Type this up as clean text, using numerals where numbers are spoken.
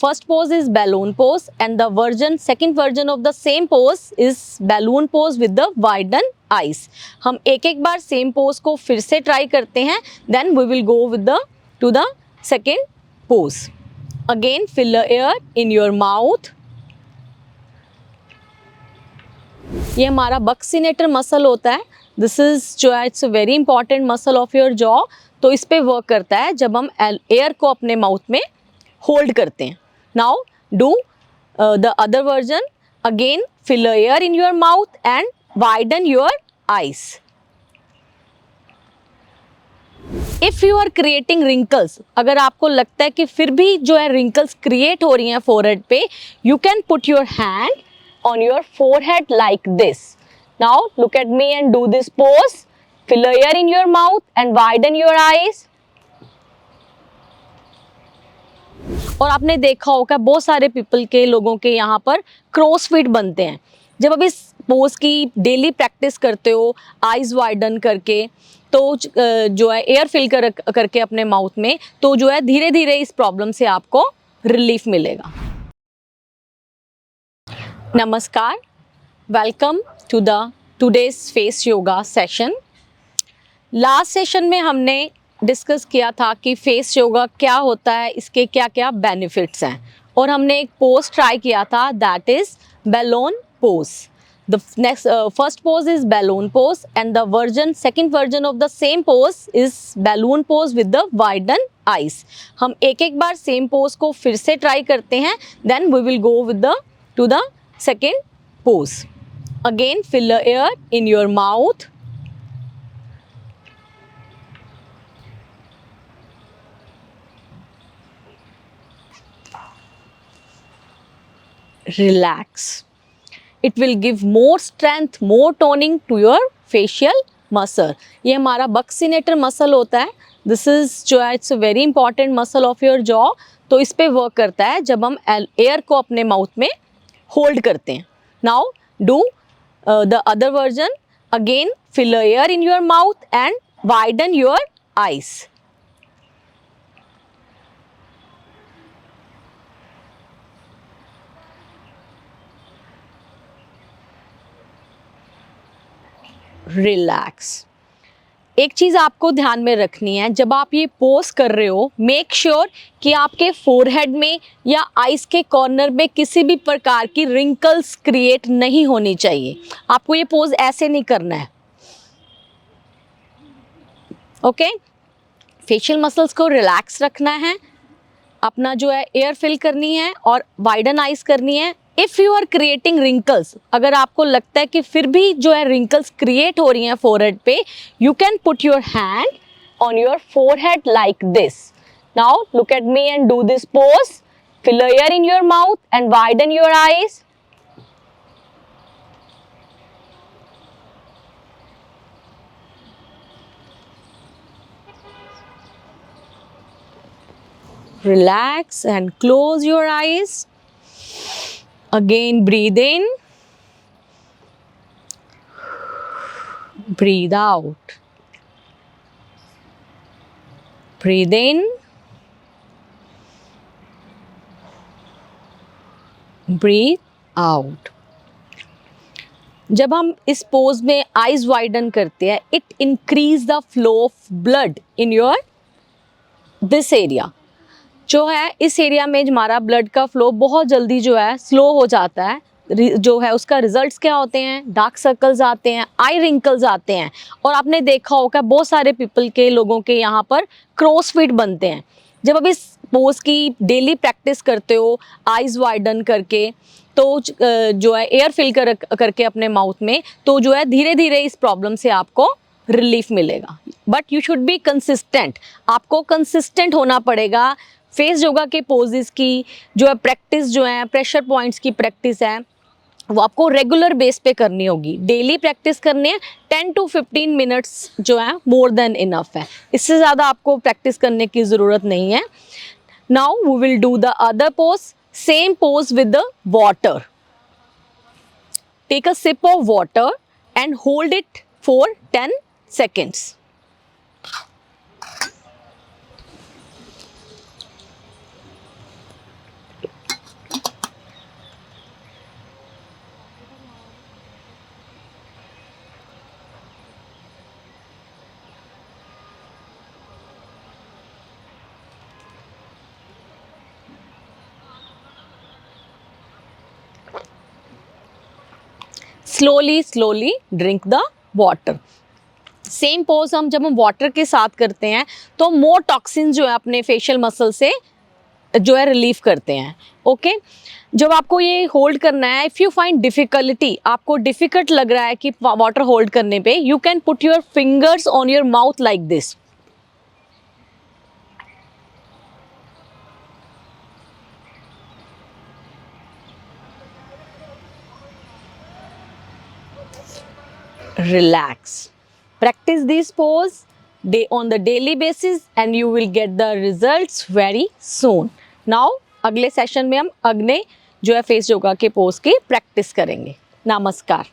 First pose is balloon pose and the second version of the same pose is balloon pose with the widened eyes. हम एक एक बार same pose को फिर से try करते हैं. Then we will go with to the second pose. Again fill the air in your mouth. ये हमारा buccinator muscle होता है. This is जो है it's a very important muscle of your jaw. तो इस पे वर्क करता है जब हम एयर को अपने माउथ में होल्ड करते हैं. Now do the other version. Again fill the air in your mouth and widen your eyes. If you are creating wrinkles, अगर आपको लगता है कि फिर भी जो है wrinkles create हो रही हैं forehead पे, you can put your hand on your forehead like this. Now look at me and do this pose. Fill the air in your mouth and widen your eyes. और आपने देखा होगा बहुत सारे पीपल के लोगों के यहाँ पर क्रॉस फीट बनते हैं. जब आप इस पोज की डेली प्रैक्टिस करते हो आईज वाइडन करके, तो जो है एयर फिल करके अपने माउथ में, तो जो है धीरे धीरे इस प्रॉब्लम से आपको रिलीफ मिलेगा. नमस्कार, welcome to the today's face yoga session. Last session में हमने डिस्कस किया था कि फेस योगा क्या होता है, इसके क्या क्या बेनिफिट्स हैं, और हमने एक पोज ट्राई किया था, that is balloon pose. The next first pose is balloon pose and the second version of the same pose is balloon pose with the widen eyes. हम एक एक बार सेम पोज को फिर से ट्राई करते हैं. Then we will go with to the second pose. Again fill the air in your mouth. Relax. It will give more strength, more toning to your facial muscle. ये हमारा buccinator muscle होता है. This is जो है it's a very important muscle of your jaw. तो इस पे work करता है जब हम एयर को अपने माउथ में होल्ड करते हैं. Now do the other version. Again fill the air in your mouth and widen your eyes. Relax. एक चीज़ आपको ध्यान में रखनी है, जब आप ये पोज कर रहे हो, मेक श्योर कि आपके फोरहेड में या आइस के कॉर्नर में किसी भी प्रकार की रिंकल्स क्रिएट नहीं होनी चाहिए. आपको ये पोज ऐसे नहीं करना है. ओके, फेशियल मसल्स को रिलैक्स रखना है, अपना जो है एयर फिल करनी है और वाइडन आइज करनी है. If you are creating wrinkles, अगर आपको लगता है कि फिर भी जो है रिंकल्स क्रिएट हो रही हैं फोरहेड पे, you can put your hand on your forehead like this. Now look at me and do this pose. Fill the air in your mouth and widen your eyes. Relax and close your eyes. Again breathe in, breathe out. Breathe in, breathe out. जब हम इस pose में eyes widen करते हैं, it increase the flow of blood in your this area. जो है इस area में हमारा ब्लड का फ्लो बहुत जल्दी जो है स्लो हो जाता है. जो है उसका रिजल्ट्स क्या होते हैं, डार्क सर्कल्स आते हैं, आई रिंकल्स आते हैं. और आपने देखा होगा बहुत सारे पीपल के लोगों के यहाँ पर क्रॉस फीट बनते हैं. जब आप इस पोज की डेली प्रैक्टिस करते हो आइज वाइडन करके, तो जो है एयर फिल करके अपने माउथ में, तो जो है धीरे धीरे इस प्रॉब्लम से आपको रिलीफ मिलेगा. But you should be consistent. आपको कंसिस्टेंट होना पड़ेगा. फेस योगा के पोजेस की जो है प्रैक्टिस, जो है प्रेशर पॉइंट्स की प्रैक्टिस है, वो आपको रेगुलर बेस पे करनी होगी. डेली प्रैक्टिस करनी है. 10 to 15 मिनट्स जो है मोर देन इनफ है. इससे ज़्यादा आपको प्रैक्टिस करने की ज़रूरत नहीं है. Now we will do the other pose. Same pose with the water. Take a sip of water and hold it for 10 seconds. Slowly slowly drink the water. Same pose हम जब हम वाटर के साथ करते हैं तो मोर टॉक्सिन जो है अपने फेशियल मसल से जो है रिलीव करते हैं। ओके, जब आपको ये होल्ड करना है, इफ़ यू फाइंड डिफिकल्टी, आपको डिफिकल्ट लग रहा है कि वाटर होल्ड करने पे, you can put your fingers on your mouth like this. Relax. Practice this pose on the daily basis and you will get the results very soon. Now अगले session में हम अगले जो है फेस योगा के pose की practice करेंगे। नमस्कार।